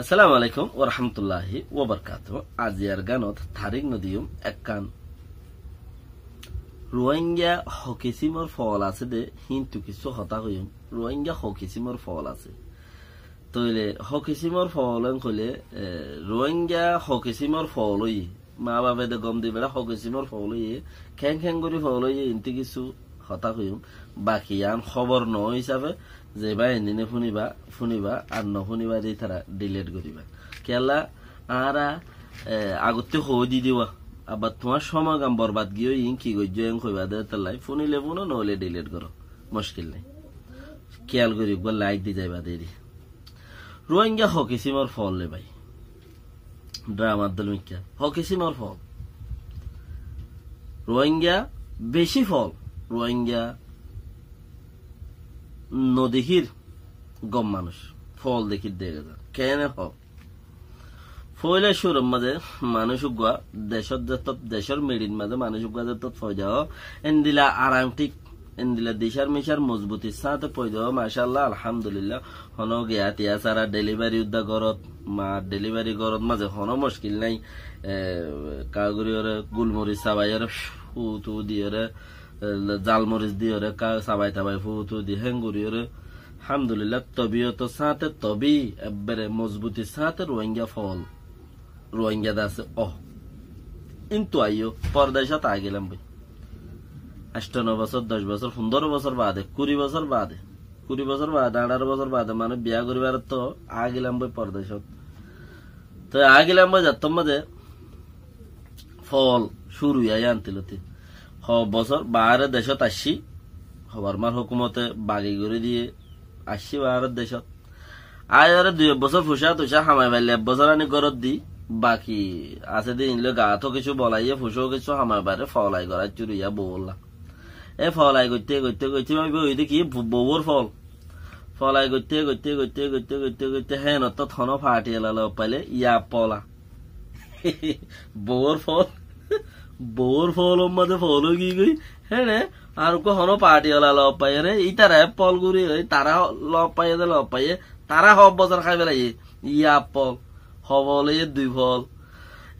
আসসালামু আলাইকুম ওয়া রাহমাতুল্লাহি ওয়া বারাকাতুহু। আজিয়ার গানত তারিক নদিয়ম একখান রোহিঙ্গা হকিসিমর ফল আছে দে হিন্তু কিছু হতা হইম রোহিঙ্গা হকিসিমর ফল আছে তইলে হকিসিমর ফল কইলে রোহিঙ্গা হকিসিমর ফল হই মা বাবা দে গম দি বেড়া হকিসিমর ফল হই খ্যাং খ্যাং করে ফল হই ইনতি কিছু হতা হইম বাকি আন খবর ন হিসাবে যে ভাই এনে ফুনিবা আর নফুনিবা দিয়ে তারা ডিলেট করিবা কেলা আরা আগতে হই দি দিবা আবার তোমার সময় কাম বরবাদ গিয়ে ইন কি গজ্য কইবা দে তালাই ফুনিলে ফুনো নহলে ডিলেট করো মুশকিল নাই খেয়াল করি একবার লাইক দি যাইবা দেরি রোহিঙ্গা হকিসিমর ফল লে ভাই ড্রামার দলমিকা হকিসিমর ফল রোহিঙ্গা বেশি ফল রোহিঙ্গা নদীহির গম মানুষ ফল দেখি দেখে যা কেন হক ফলে সুরম মাঝে মানুষ উগা দেশের মেডিন মাঝে মানুষ উগা যে ফয়দা এন্দিলা আরাম ঠিক এন্দিলা দিশার মিশার মজবুতির সাথে পয়দা মাশাআল্লাহ আলহামদুলিল্লাহ হন গিয়া তিয়া সারা ডেলিভারি উদ্দা গরত মা ডেলিভারি গরত মাঝে হন মুশকিল নাই কাগুরি ওরে গুলমরিচ সাবাই ওরে ফুতু দিয়ে জালমরিচ দিয়ে ওরে কা সাবাই তাবাই ফুতু দিয়ে হেঙ্গুরি ওরে আলহামদুলিল্লাহ তবিয়ত সাথে তবি একবারে মজবুতির সাথে রোহিঙ্গা ফল রোহিঙ্গা দাসে কিন্তু আইও পরদেশত আগেলাম ভাই 8-9 বছর 10 বছর 15 বছর বাদে 20 বছর বাদে 18 বছর বাদে মানে বিয়া করিবার তো আগেলাম ভাই পরদেশত তো আগেলাম ভাই যাতম মাঝে ফল শুরু আই আনতিলতে বছর বাহারে দেশত আসছি হবার মার হুকুমতে বাগি করে দিয়ে আসছি বাহারের দেশত আয় আরে 2 বছর ফুসা তুষা হামাই বাইলে 1 বছর আনি গরত দি বাকি আছে দিন গাথো কিছু বলাইয়ে ফুসো কিছু হামাই বাইরে ফলাই করা চুরিয়া বললাম ফলাই করতে করতে করতে ওই কি বউর ফল ফলাই করতে করতে করতে করতে করতে করতে হ্যাঁ তো থন ফাটি এলালো পাইলে ইয়া পলা বউর ফল মাঝে ফল কি গই হ্যাঁ আর হন পাটি এলা ল পাইয়ে রে ইতারা পল গুড়ি তারা ল পাইয়ে ল পাইয়ে তারা হব বছর খাই বেলাই ইয়া পল হবলে 2 ফল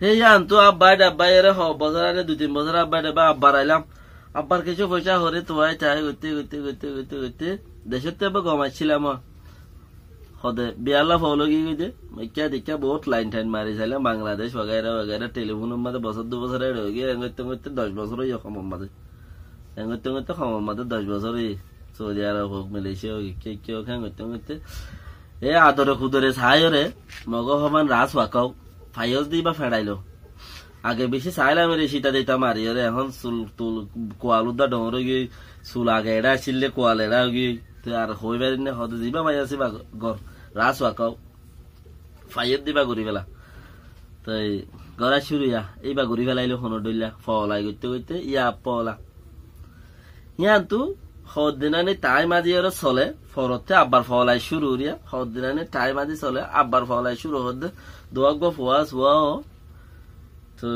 এই আনতো আব্বাই ডাব্বাই রে হব বছর আরে 2-3 বছর আব্বাই ডাব্বা আব্বার আইলাম আব্বার কিছু পয়সা হরে তোমায় চাই করতে করতে করতে করতে করতে দেশের তো এবার গমাইছিলাম হদে বিয়াল্লা ফল কি গেছে মেকা দেখা বহুত লাইন টাইন মারি চাইলাম বাংলাদেশ वगैरह वगैरह টেলিফোনের মাঝে বছর 2 বছর রয়ে গিয়ে এঙ্গতে করতে 10 বছর হয়ে খমর মাঝে এঙ্গতে করতে খমর মাঝে 10 বছর সৌদি আরব হোক মালয়েশিয়া হোক কে এঙ্গতে করতে এ আদরে খুদরে ছাইরে মগ হমান রাস ওয়াকাও ফাইজ দিবা ফেড়াইলো আগে বেশি চাইলাম রে সেটা দিতাম আর এখন চুল তুল কোয়ালুদা ডরে গিয়ে চুল আগে এরা ছিলে কোয়াল এরা গিয়ে আর হইবার নে হতে দিবা মাই আছে ঘর রাস ওয়াকাও ফাইজ দিবা ঘুরি বেলা তাই গড়া শুরুয়া এইবা ঘুরি ফেলাইলো হন ডইলা ফলাই করতে করতে ইয়া পলা ইয়ান্তু হদিনানি টাইম আজি আর চলে ফরতে আব্বার ফলাই শুরু রিয়া হদিনানি টাইম আজি চলে আব্বার ফলাই শুরু হদ দোয়াগ ফুয়াস ওয়া তো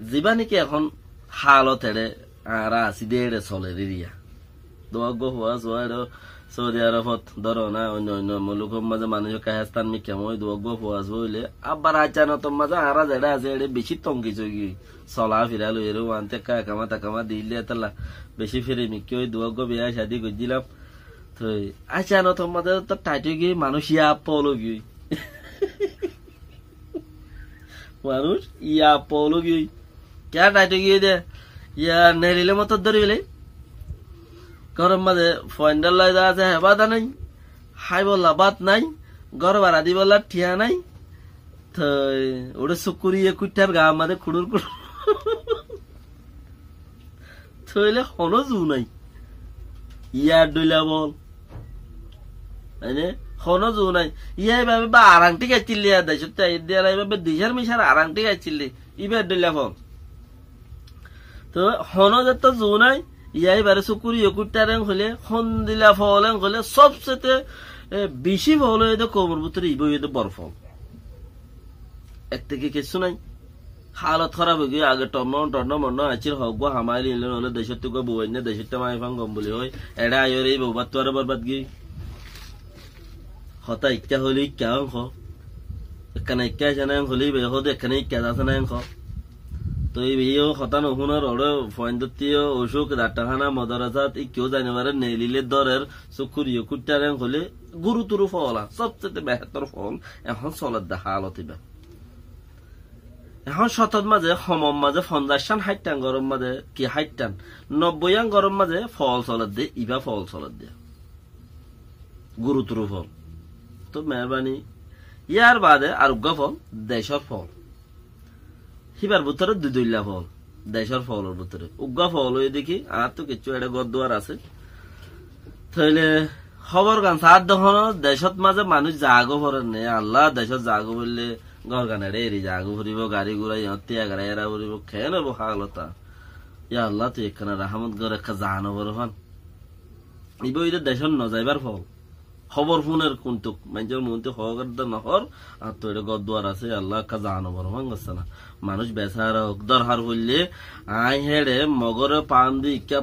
জিবা নাকি এখন হালত এড়ে আর আসি দেড়ে চলে রিয়া দোয়াগ ফুয়াস ওয়া সৌদি আরবত ধরো না অন্য অন্য মুলুকের মাঝে মানুষ কাহাস্তান মি কেমন দোয়াগ ফুয়াস হইলে আব্বার আচানত মাঝে আরা যেটা আছে এড়ে বেশি তঙ্গি চগি চলা ফিরা লই এর আনতে কামা তাকামা দিলে তালা বেশি ফিরে মিকি ওই দোয়াগ বিয়া শাদি করছিলাম তো আচানত মাঝে তো টাইটে গিয়ে মানুষ ইয়া পলো গিয়ে মানুষ ইয়া পলো গিয়ে কে টাইটে গিয়ে দে ইয়া নেরিলে মতো ধরিলে গরম মাঝে ফয়েন্ডার লাই যা আছে হেবাদা নাই হাই বললা বাত নাই গর বাড়া দি বললা ঠিয়া নাই তো ওটা সুকুরিয়ে কুটার গা মাঝে খুড়ুর খুড়ুর থইলে হনো জু নাই ইয়ার ডইলা বল হনো জু নাই ইয়া এভাবে বা আরাংটি গাইছিলি দেশ এভাবে দিশার মিশার আরাংটি গাইছিলি ইবার ডইলা ফল তো হনো যত জু নাই ইয়াই বারে চকুরি কুটারেং হলে সন্দিলা ফলেং হলে সবচেয়ে বেশি ফল হয়ে কোমর ভিতরে ইব হয়ে বড় ফল এক থেকে কিছু নাই হালত খারাপ হয়ে গিয়ে আগে টন্ন মন্ন আছির হক গো হামাই নিলে হলে দেশের তো বই না দেশের তো মাই ফাং গম বলি হয় এরা আয়র এই বৌবাদ তো আর বরবাদ গিয়ে হতা ইচ্ছা হলে ইচ্ছা হ এখানে ইক্কা আছে না হলি বেহদ এখানে ইক্কা আছে না খ তো এই হতান হুনার ওরে ফয়েন্দতীয় অসুখ ডাক্তারখানা মদরাজাত ই কেউ জানিবারে নেলিলে দরের চকুরিও কুটারে হলে গুরুতর ফলা সবচেয়ে বেহতর ফল এখন চলত দেখা আলতিবা এখন শতত মাঝে সমম মাঝে 50 60 গরম মাঝে কি 60 90 গরম মাঝে ফল চলত দে ইবা ফল চলত দে গুরুতর ফল তো মেহরবানি ইয়ার বাদে আরোগ্য ফল দেশর ফল হিবার ভিতরে দুইলা ফল দেশর ফলের ভিতরে উগ্গা ফল হয়ে দেখি আর তো কিছু একটা গদ্দুয়ার আছে তাইলে খবর গান সাত দখন দেশত মাঝে মানুষ জাগো ভরেন নে আল্লাহ দেশত জাগো বললে ঘর গানে রে জাগো ভরিব গাড়ি ঘুরাই হত্যা গাড়ি এরা ভরিব খেয়ে নেব খালতা ইয়া আল্লাহ তুই এখানে রাহমত গড় একটা জানো বরফান ইব এটা দেশত নজাইবার ফল খবর ফোনের কোনটুক মানুষের মধ্যে হওয়ার নহর আর তো এটা গদ্দুয়ার আছে আল্লাহ একটা জানো বরফান করছে না মানুষ বেচারা দরহার হইলে আই হেড়ে মগরে ইক্কা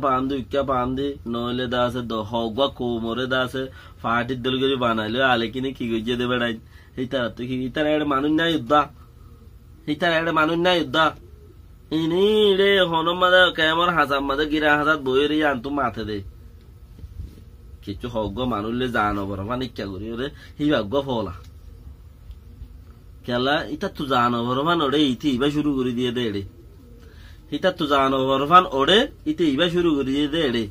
পান্দি নইলে দা আছে হগা কোমরে দা আছে ফাটির দল করে বানাইলে আলে কিনে কি গিয়ে দেবে নাই এইতার তো কি ইতার একটা মানুষ নাই উদ্দা ইনি রে হনম মাদে কেমন হাসাম মাদে গিরা হাসাত বইয়ের আনতো মাথে দে কিছু হগ্য মানুষলে জানো বড় মানে ইচ্ছা করি ওরে হিভাগ্য ফলা কেলা ইতা তো জানো বরফান ওরে ইতি ইবা শুরু করে দিয়ে দে এড়ে ইতা তো জানো বরফান ওরে ইতি ইবা শুরু করে দিয়ে দে এড়ে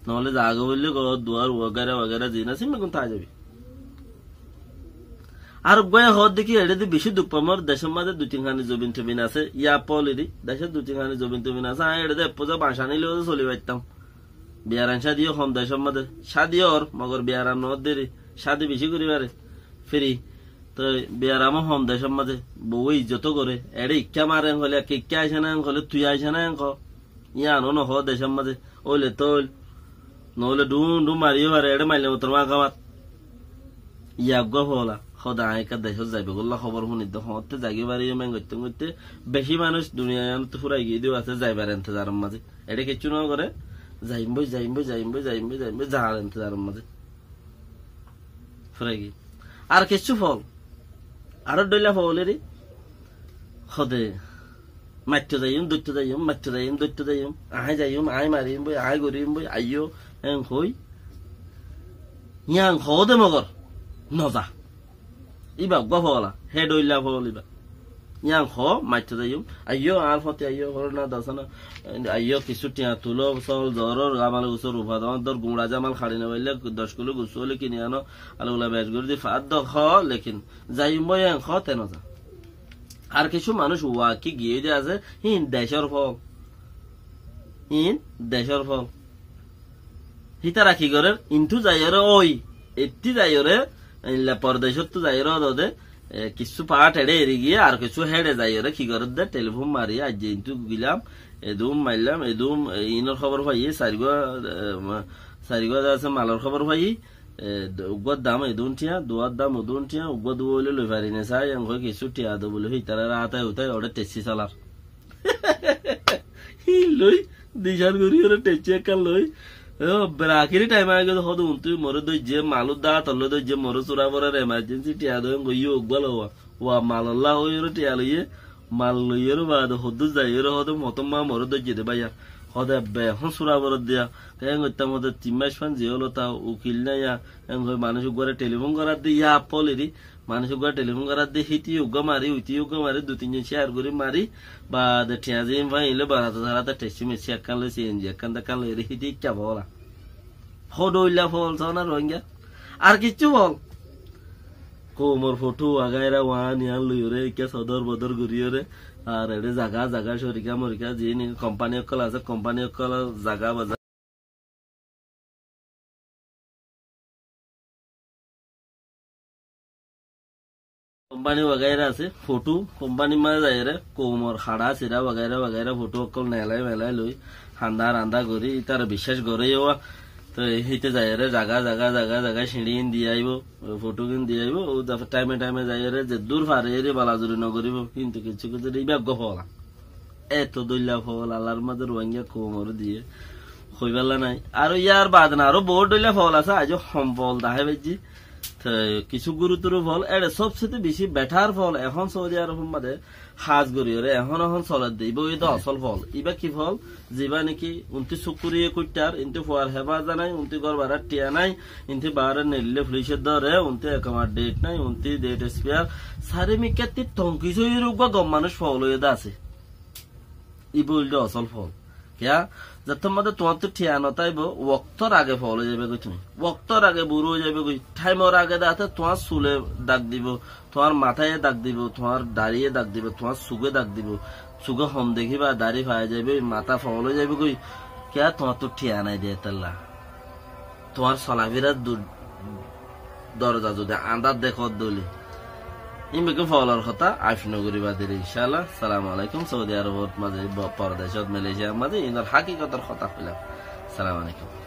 নহলে জাগো বললে দুয়ার ওগারা জিনা সিমে কোন তা যাবি আর গয়ে হদ দেখি এড়ে দি বেশি দুপামর দেশের মাঝে 2-3খানি জবিন টবিন আছে ইয়া পলেরি দেশের 2-3খানি জবিন টবিন আছে এড়ে দে পূজা বাসা নিলেও চলে পারতাম বিয়ারান শাদিও কম দেশের মাঝে শাদিও ওর মগর বিয়ারান নদ দেরি শাদি বেশি করিবারে ফ্রি তো বিয়ারামও হম দেশের মাঝে বউ ইজ্জত করে এড়ে ইক্কা মারে হলে ইক্কা আইসে না হলে তুই আইসে না ইয়া আনো নহ দেশের মাঝে ওইলে তোল নহলে ডুম মারিও পারে এড়ে মাইলে তোর মা খাবার ইয়াগ্য হলা সদা আইকা দেশত যাইবে গল্লা খবর শুনি হতে জাগি বাড়ি মেন করতে বেশি মানুষ দুনিয়া ফুরাই গিয়ে দিও আছে যাইবার এন্তজারের মাঝে এটা কিছু ন করে যাইম যাহার এন্তজারের মাঝে ফুরাই গিয়ে আর কিছু ফল আরো ডইলা ফলেরই সদে মাত্য যাইম দৈত্য যাইম আই মারিম বই আই গরিম বই আইও এং হই ইয়াং হদে মগর নজা ইবা গফলা হে ডইলা ফল ইবা ইয়াং হ মাত্য যাইম আইও আর ফতে আইও করনা দাসনা আইও কিছু টিয়া তুলো সল জরর গামাল উসর উপাদর গুমড়া জামাল খাড়ি না বললে 10 কিলো গুসলে কিনে আনো আলুলা বেজ করে দি ফাদ খ লেকিন যাইম বই ইয়াং খ তে নজা আর কিছু মানুষ ওয়াকি গিয়ে যে আছে দেশের ফল হিতারা কি করে ইন্টু যাইরে ওই এটি যাইরে পরদেশত তো যাইরে দে কিছু পাট হেড়ে এড়ে গিয়ে আর কিছু হেড়ে যাইরে কি করে দে টেলিফোন মারি আজ ইন্টু গিলাম এদুম মাইলাম এদুম ইনর খবর পাই সারিগা আছে মালর খবর পাই উগ্গর দাম এদুন টিয়া দুয়ার দাম উদুন টিয়া উগ্গ দু বলে লই পারি না চাই কিছু টিয়া দো বলে হিতারা রাতায় উতায় ওটা টেসি চালার লই দিশার করি ওরা টেচি একাল লই রাখিরি টাইম আগে হদ উন্তুই মরে দই যে মালুর দা তলে দই যে মরে চুরা পড়ার এমার্জেন্সি টিয়া দই গইয়ে উগ্গল হওয়া ওয়া মাল্লা হই ওরা টিয়া লইয়ে মাল লইয়ের বাদ হদ যাইয়ের হদ মতম মা মরে দই যেতে বাইয়া হদে বেহন চুরা পড়ার দিয়া কেন করতাম হদে 3 মাস ফান যে হলো তা উকিল না ইয়া মানুষ ঘরে টেলিফোন করার দিয়ে ইয়া পলেরি মানুষ ঘরে টেলিফোন করার দিয়ে হিতি উগ্গ মারি উইতি উগ্গ মারি 2-3 জন শেয়ার করে মারি বা ঠিয়া যে ভাইলে বারাতে ধারাতে টেস্টি মেসি একান লই সিএনজি একান দেখান লই হিতি ইচ্ছা বলা হডইলা ফল না রোহিঙ্গা আর কিছু বল কোমর ফটো আগাইরা ওয়ান ইয়ান লইরে কে সদর বদর ঘুরিয়ে আর এড়ে জাগা সরিকা মরিকা যে কোম্পানি অকল আছে কোম্পানি অকল জাগা বাজার কোম্পানি वगैरह আছে ফটো কোম্পানি মা যায় রে কোমর খাড়া সিরা वगैरह ফটো অকল মেলাই লই হান্দা করি তার বিশ্বাস করে তো হিতে যায় রে জাগা সিঁড়ি দিয়ে আইব ফটো কিন দিয়ে আইব ও টাইমে যায় রে যে দূর ফারে রে বালাজুরি নগরিব কিন্তু কিছু এইবার গফলা এত দইলা ফল আল্লাহর মাঝে রোহিঙ্গা কোমর দিয়ে হইবেলা নাই আর ইয়ার বাদ না আরো বহুত দইলা ফল আছে আজ সম্পল দাহে বেজি কিছু গুরুতর ফল এটা সবচেয়ে বেশি বেটার ফল এখন সৌদি আরব মাঝে হাজ গড়িয়ে এখন এখন চলে দিব এই তো আসল ফল ইবা কি ফল যেবা নাকি উনতি চকুরিয়ে কুইটার ইনতে ফুয়ার হেবা জানাই উনতি গড় বাড়ার টিয়া নাই ইনতে বাড়ে নেলে পুলিশের ধরে উনতে একামার ডেট নাই উনতি ডেট এক্সপায়ার সারে মিকাতি টঙ্কিস রোগ গম মানুষ ফল হয়ে আছে ইব হইল আসল ফল क्या जब मध्य तुम्हार तो ठियानो ताइब वक्तर आगे फल हो जाबे তুমি वक्तर आगे बुড়ো हो যাবে কই টাইমর আগে দাতে তোমার চুলে দাগ দিব তোমার মাথায় দাগ দিব তোমার দাড়িয়ে দাগ দিব তোমার সুগে দাগ দিব সুগে হম দেখিবা দাড়ি ফায়া যাবে মাথা ফল হয়ে যাবে কই क्या তোমার তো ঠিয়ানাই দিয়ে তাল্লা তোমার চলাফেরা দরজা যদি আন্দাজ দেখো দলি ইমকে ফলার কথা আফিনো করিবা দের ইনশাআল্লাহ সালাম আলাইকুম সৌদি আরবত মাঝে পরদেশত মালয়েশিয়া মাঝে ইনার হাকিকতের কথা কইলাম সালাম আলাইকুম